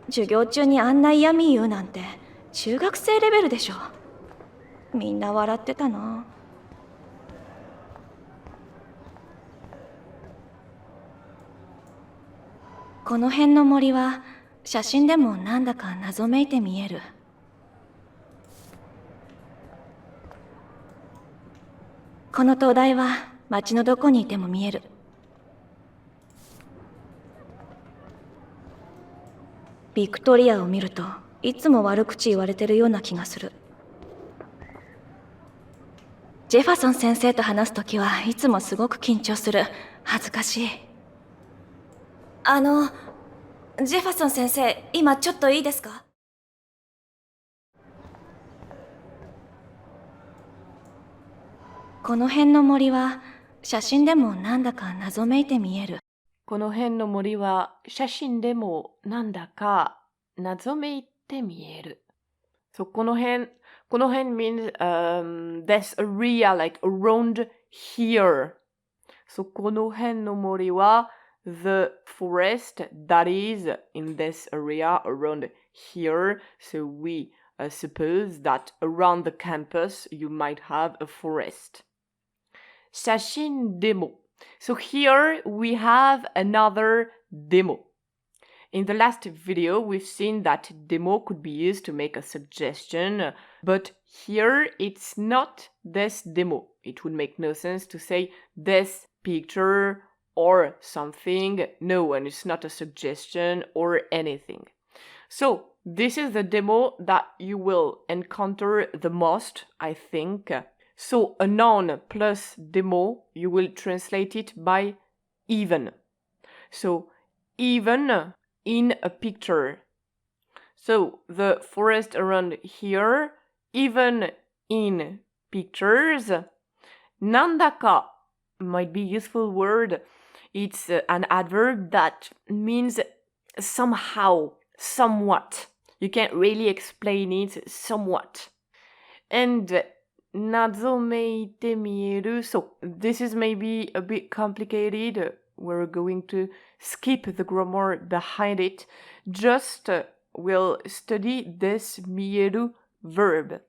授業中にあんな嫌味言うなんて中学生レベルでしょ。みんな笑ってたな。この辺の森は写真でもなんだか謎めいて見える。この灯台は街のどこにいても見える。ビクトリアを見るといつも悪口言われてるような気がする。ジェファソン先生と話すときはいつもすごく緊張する。恥ずかしい。ジェファソン先生、今ちょっといいですか？この辺の森は写真でもなんだか謎めいて見える。この辺の森は写真でもなんだか謎めいて見える。So この辺 means this area like around here. So この辺の森は the forest that is in this area around here. So we suppose that around the campus you might have a forest. 写真デモ. So here we have another demo. In the last video, we've seen that demo could be used to make a suggestion, but here it's not this demo. It would make no sense to say this picture or something. No, and it's not a suggestion or anything. So this is the demo that you will encounter the most, I think. So a noun plus demo, you will translate it by even. So even in a picture. So the forest around here, even in pictures. Nandaka might be a useful word. It's an adverb that means somehow, somewhat. You can't really explain it somewhat. And nazomeite mieru. So this is maybe a bit complicated. We're going to skip the grammar behind it. Just we'll study this mieru verb.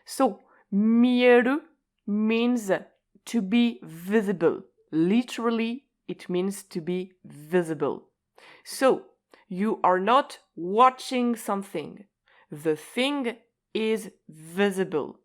So mieru means to be visible. Literally, it means to be visible. So you are not watching something. The thing is visible.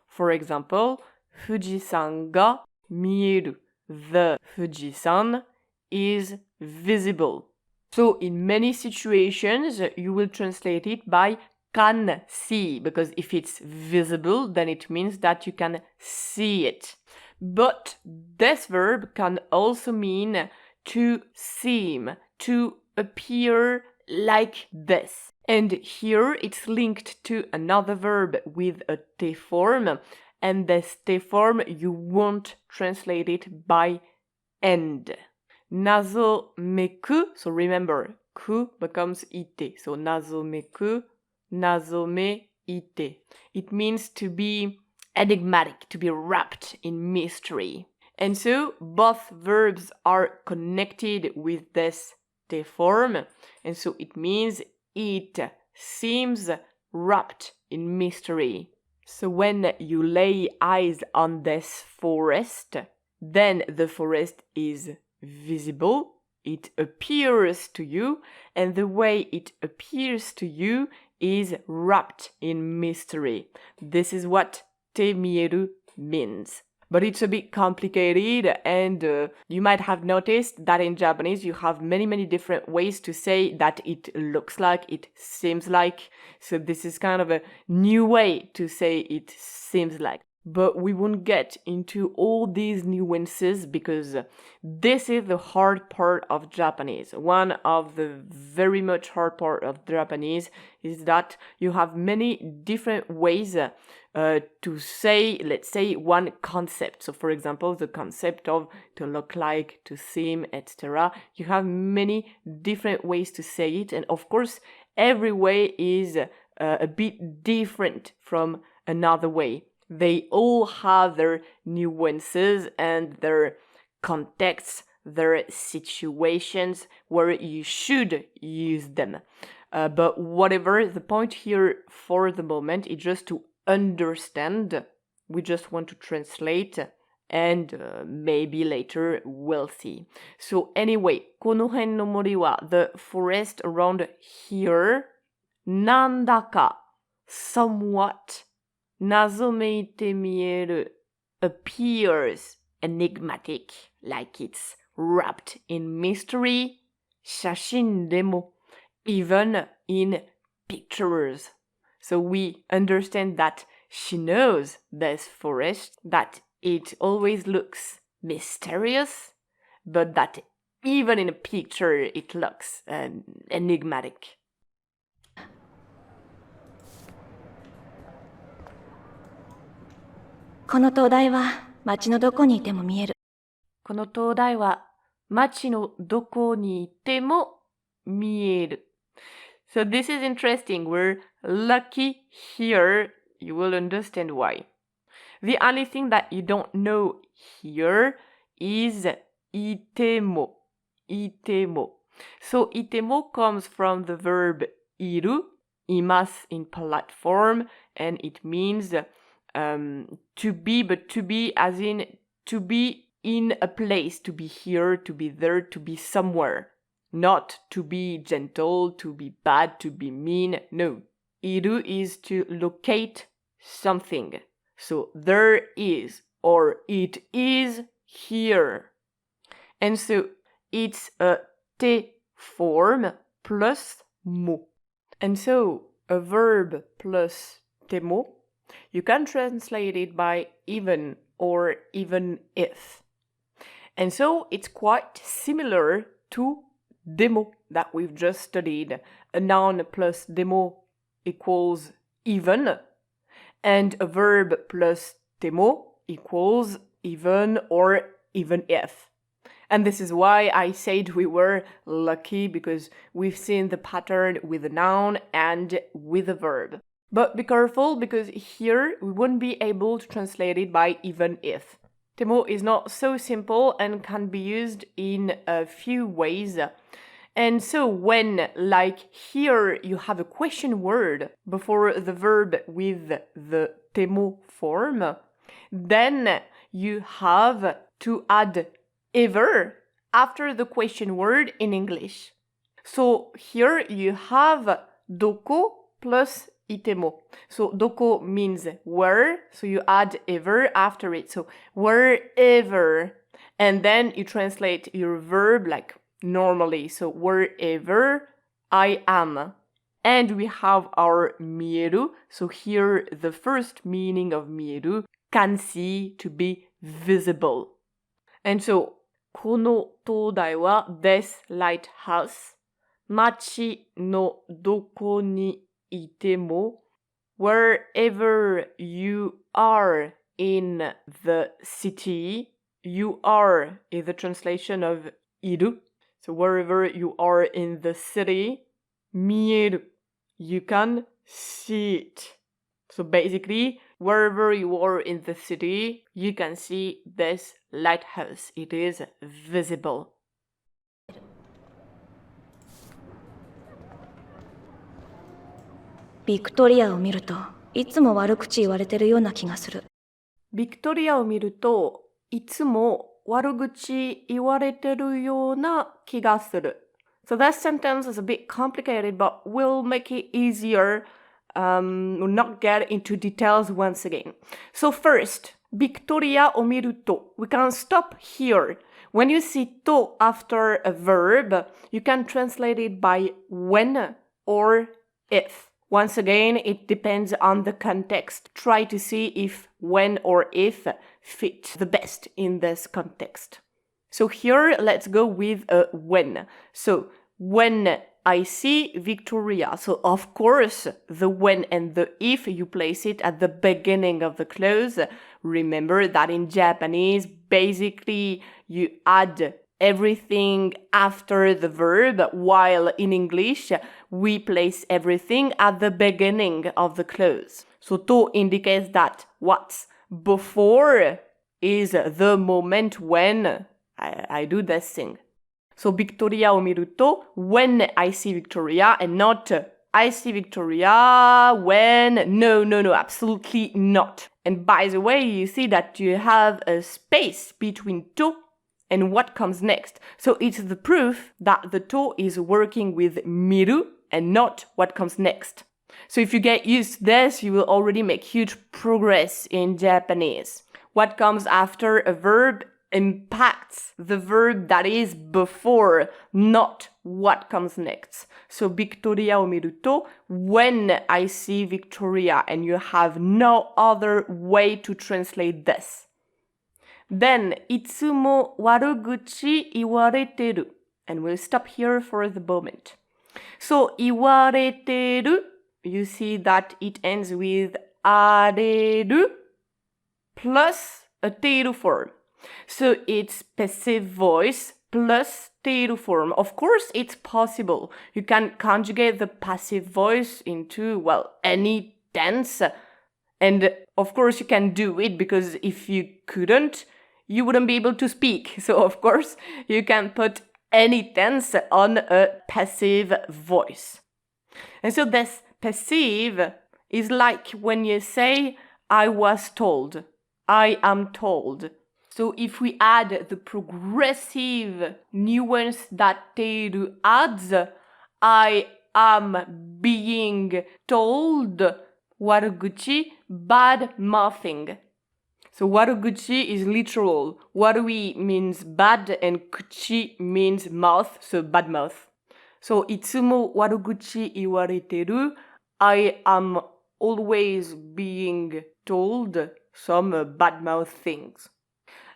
For example, Fujisan ga mieru. The Fujisan is visible. So in many situations, you will translate it by can see, because if it's visible, then it means that you can see it. But this verb can also mean to seem, to appear like this. And here it's linked to another verb with a te form, and this te form you won't translate it by end. Nazomeku, so remember, ku becomes ite. So nazomeku, nazome ite. It means to be enigmatic, to be wrapped in mystery. And so both verbs are connected with this te form, and so it means it seems wrapped in mystery. So when you lay eyes on this forest, then the forest is visible, it appears to you, and the way it appears to you is wrapped in mystery. This is what te mieru means. But it's a bit complicated, and you might have noticed that in Japanese you have many different ways to say that it looks like, it seems like. So this is kind of a new way to say it seems like. But we won't get into all these nuances because this is the hard part of Japanese. One of the very much hard part of Japanese is that you have many different ways to say, let's say, one concept. So for example, the concept of to look like, to seem, etc. You have many different ways to say it, and of course every way is a bit different from another way. They all have their nuances and their contexts, their situations where you should use them. But whatever, the point here for the moment is just to understand. We just want to translate, and maybe later we'll see. So anyway, この辺の森は the forest around here なんだか somewhat 謎めいて見える appears enigmatic, like it's wrapped in mystery 写真でも even in pictures. So we understand that she knows this forest, that it always looks mysterious, but that even in a picture it looks enigmatic. この灯台は街のどこにいても見える。この灯台は街のどこにいても見える。So this is interesting. We're lucky here. You will understand why. The only thing that you don't know here is itemo. Itemo. So itemo comes from the verb iru, imasu in polite form, and it means to be, but to be as in to be in a place, to be here, to be there, to be somewhere. Not to be gentle, to be bad, to be mean. No. Iru is to locate something. So there is, or it is here. And so it's a te form plus mo. And so a verb plus te mo, you can translate it by even or even if. And so it's quite similar to demo that we've just studied. A noun plus demo equals even, and a verb plus demo equals even or even if. And this is why I said we were lucky, because we've seen the pattern with a noun and with a verb. But be careful, because here we won't be able to translate it by even if. Temo is not so simple and can be used in a few ways. And so when, like here, you have a question word before the verb with the temo form, then you have to add ever after the question word in English. So here you have doko plus itemo. So doko means where, so you add ever after it. So wherever. And then you translate your verb like normally. So wherever I am. And we have our mieru. So here the first meaning of mieru, can see, to be visible. And so この灯台は this lighthouse 街のどこにいても wherever you are in the city, you are is the translation of いる. So wherever you are in the city, 見える. You can see it. So basically, wherever you are in the city, you can see this lighthouse. It is visible. ビクトリアを見るといつも悪口言われてるような気がする。ビクトリアを見るといつも悪口言われてるような気がする。So that sentence is a bit complicated, but we'll make it easier. We'll not get into details once again. So first, Victoria o miru to. We can stop here. When you see to after a verb, you can translate it by when or if. Once again, it depends on the context. Try to see if when or if fit the best in this context. So here, let's go with a when. So when I see Victoria. So of course, the when and the if, you place it at the beginning of the clause. Remember that in Japanese, basically you add everything after the verb, while in English, we place everything at the beginning of the clause. So to indicates that what's before is the moment when I do this thing. So Victoria を見ると when I see Victoria and not I see Victoria when no, absolutely not. And by the way, you see that you have a space between to and what comes next. So it's the proof that the to is working with miru and not what comes next. So if you get used to this, you will already make huge progress in Japanese. What comes after a verb impacts the verb that is before, not what comes next. So Victoria を見ると when I see Victoria, and you have no other way to translate this. Then いつも悪口言われてる and we'll stop here for the moment. So 言われてる you see that it ends with あれる plus a てる form. So it's passive voice plus てる form. Of course, it's possible. You can conjugate the passive voice into, well, any tense. And of course, you can do it because if you couldn't, you wouldn't be able to speak. So of course, you can put any tense on a passive voice. And so this passive is like when you say, I was told, I am told. So if we add the progressive nuance that teru adds, I am being told, waruguchi, bad mouthing. So waruguchi is literal. Warui means bad and kuchi means mouth, so bad mouth. So itsumo waruguchi iwareteru, I am always being told some bad mouth things.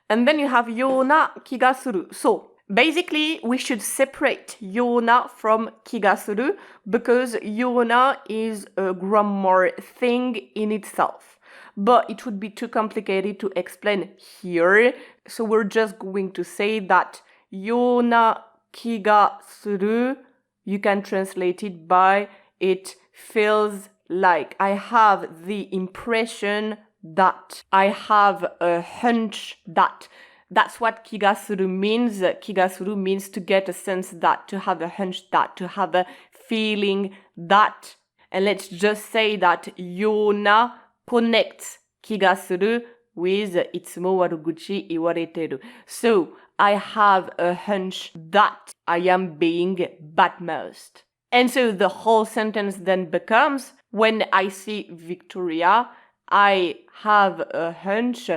And then you have yona kigasuru. So basically, we should separate yona from kigasuru because yona is a grammar thing in itself. But it would be too complicated to explain here. So we're just going to say that yona kigasuru, you can translate it by it feels like. I have the impression that. I have a hunch that. That's what kigasuru means. Kigasuru means to get a sense that, to have a hunch that, to have a feeling that. And let's just say that yona connects kigasuru with itsumo waruguchi iwareteru. So I have a hunch that I am being bad-mouthed. And so the whole sentence then becomes, when I see Victoria, I have a hunch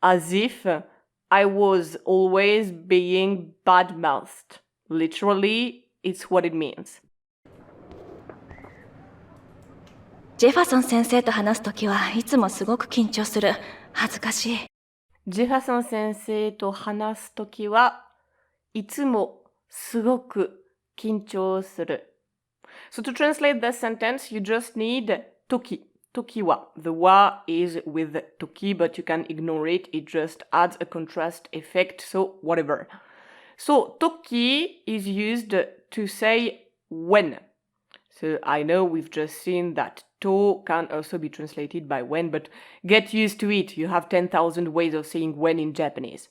as if I was always being bad-mouthed. Literally, it's what it means. ジェファソン先生と話すときはいつもすごく緊張する。恥ずかしい。ジェファソン先生と話すときはいつもすごく緊張する。So to translate this sentence, you just need toki. Toki wa. The wa is with toki, but you can ignore it. It just adds a contrast effect, so whatever. So toki is used to say when. So I know we've just seen that to can also be translated by when, but get used to it. You have 10,000 ways of saying when in Japanese.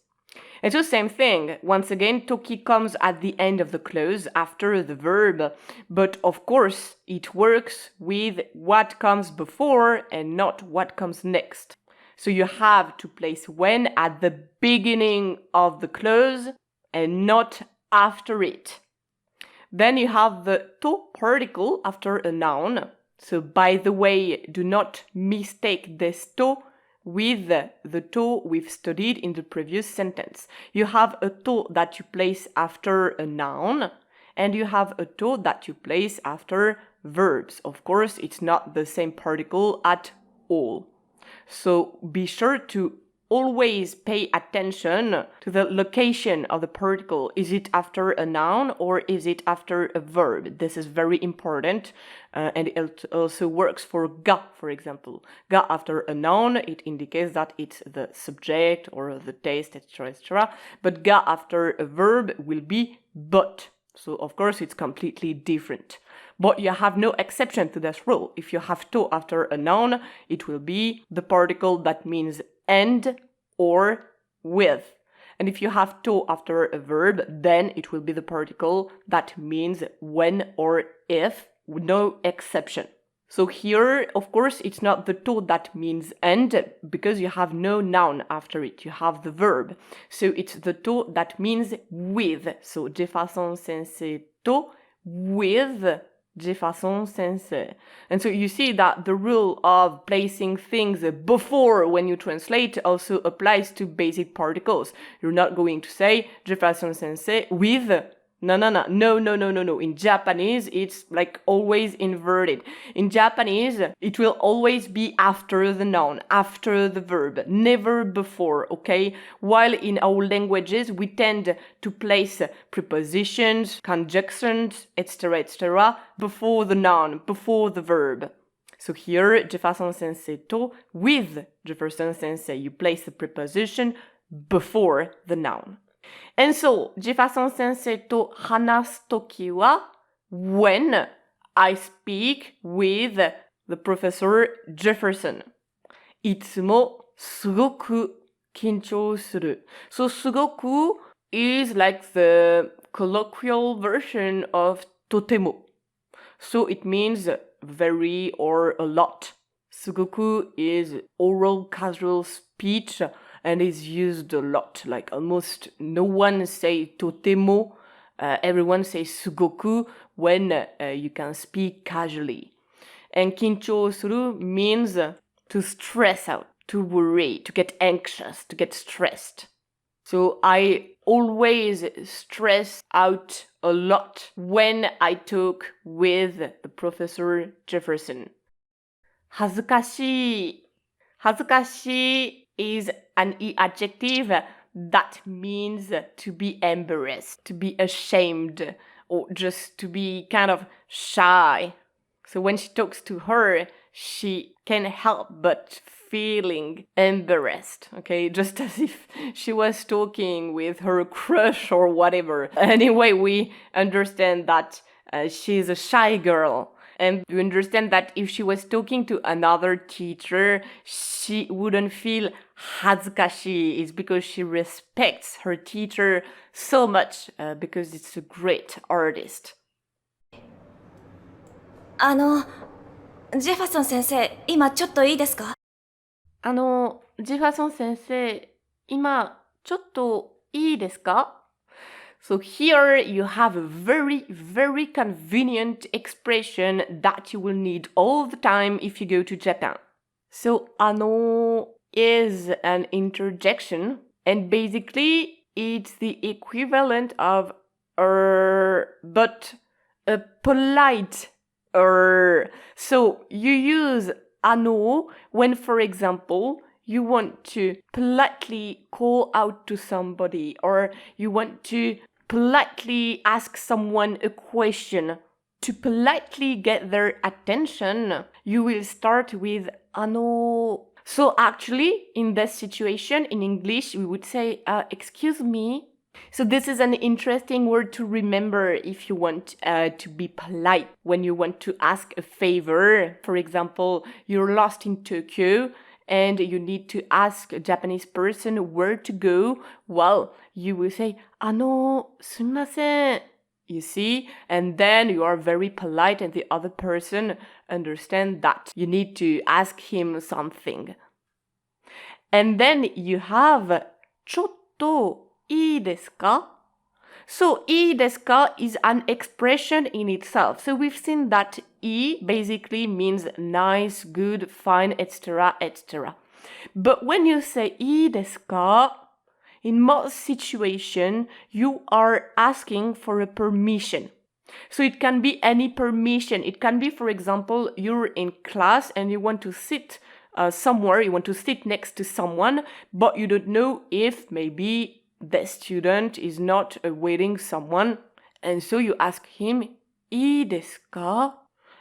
And so same thing. Once again, toki comes at the end of the clause after the verb, but of course it works with what comes before and not what comes next. So you have to place when at the beginning of the clause and not after it. Then you have the to particle after a noun. So by the way, do not mistake this to with the to we've studied in the previous sentence. You have a to that you place after a noun, and you have a to that you place after verbs. Of course, it's not the same particle at all. So be sure to always pay attention to the location of the particle. Is it after a noun or is it after a verb? This is very important, and it also works for ga, for example. Ga after a noun, it indicates that it's the subject or the taste, etc., etc. But ga after a verb will be but. So of course it's completely different. But you have no exception to this rule. If you have to after a noun, it will be the particle that means and or with. And if you have to after a verb, then it will be the particle that means when or if, no exception. So here, of course, it's not the to that means and because you have no noun after it. You have the verb. So it's the to that means with. So de façon sensée to with de façon sensée. And so you see that the rule of placing things before when you translate also applies to basic particles. You're not going to say de façon sensée with. No. In Japanese, it's like always inverted. In Japanese, it will always be after the noun, after the verb, never before, okay? While in our languages, we tend to place prepositions, conjunctions, etc., before the noun, before the verb. So here, de façon sensée to, with de façon sensée, you place the preposition before the noun. And so, でfaçon senséeと話すときは when I speak with the professor Jefferson. いつもすごく緊張する. So, すごく is like the colloquial version of とても. So, it means very or a lot. すごく is oral casual speech and is used a lot. Like almost no one say totemo. Everyone says sugoku when you can speak casually. And kinchou suru means to stress out, to worry, to get anxious, to get stressed. So I always stress out a lot when I talk with the Professor Jefferson. 恥ずかしい. 恥ずかしい is an adjective that means to be embarrassed, to be ashamed, or just to be kind of shy. So when she talks to her, she can't help but feeling embarrassed, okay? Just as if she was talking with her crush or whatever. Anyway, we understand that she's a shy girl. And you understand that if she was talking to another teacher, she wouldn't feel 恥ずかしい. It's because she respects her teacher so much because it's a great artist. ジェファソン先生、今ちょっといいですか？ジェファソン先生、今ちょっといいですか? So here you have a very, very convenient expression that you will need all the time if you go to Japan. So, is an interjection, and basically it's the equivalent of but a polite So you use when, for example, you want to politely call out to somebody or you want to politely ask someone a question. To politely get their attention, you will start with So actually, in this situation, in English, we would say, excuse me. So this is an interesting word to remember if you want to be polite. When you want to ask a favor, for example, you're lost in Tokyo, and you need to ask a Japanese person where to go, well, you will say, すみません. You see? And then you are very polite and the other person understands that you need to ask him something. And then you have ちょっといいですか? So, いいですか is an expression in itself. So we've seen that い basically means nice, good, fine, etc., etc. But when you say いいですか, in most situations, you are asking for a permission. So it can be any permission. It can be, for example, you're in class and you want to sit somewhere, you want to sit next to someone, but you don't know if maybe the student is not awaiting someone. And so you ask him, いいですか?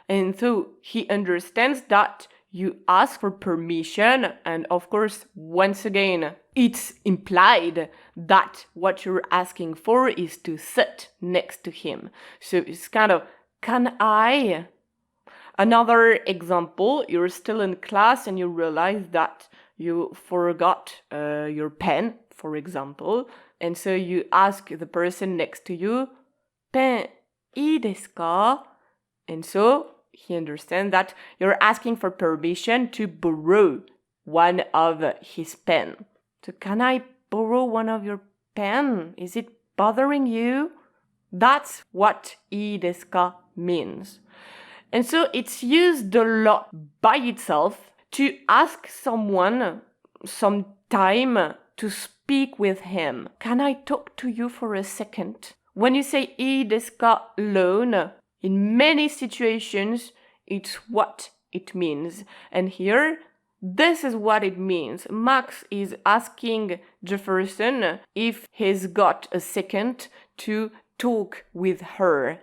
And so he understands that you ask for permission. And of course, once again, it's implied that what you're asking for is to sit next to him. So it's kind of, can I? Another example, you're still in class and you realize that you forgot your pen, for example. And so you ask the person next to you, ペンいいですか? And so he understands that you're asking for permission to borrow one of his pen. So can I borrow one of your pen? Is it bothering you? That's what いいですか means. And so it's used a lot by itself to ask someone some time to speak with him. Can I talk to you for a second? When you say いいですか alone, in many situations, it's what it means. And here, this is what it means. Max is asking Jefferson if he's got a second to talk with her.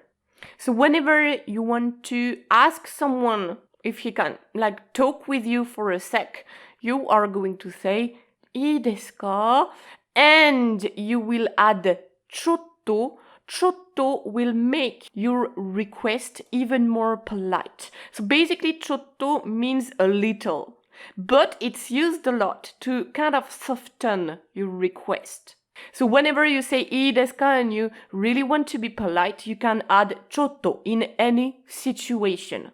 So whenever you want to ask someone if he can talk with you for a sec, you are going to say いいですか? And you will add ちょっと. ちょっと will make your request even more polite. So basically ちょっと means a little, but it's used a lot to kind of soften your request. So whenever you say いいですか and you really want to be polite, you can add ちょっと in any situation.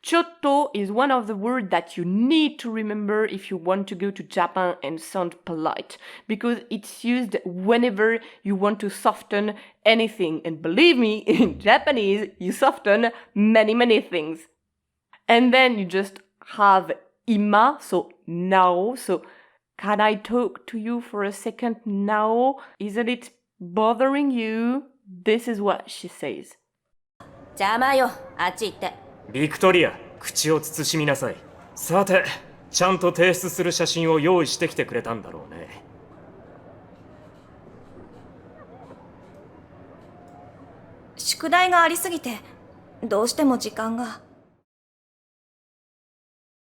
ちょっと is one of the words that you need to remember if you want to go to Japan and sound polite, because it's used whenever you want to soften anything. And believe me, in Japanese, you soften many things. And then you just have 今, so now. So can I talk to you for a second now? Isn't it bothering you? This is what she says. 邪魔よ、あっち行って。ビクトリア、口を慎みなさい。さて、ちゃんと提出する写真を用意してきてくれたんだろうね。宿題がありすぎて、どうしても時間が。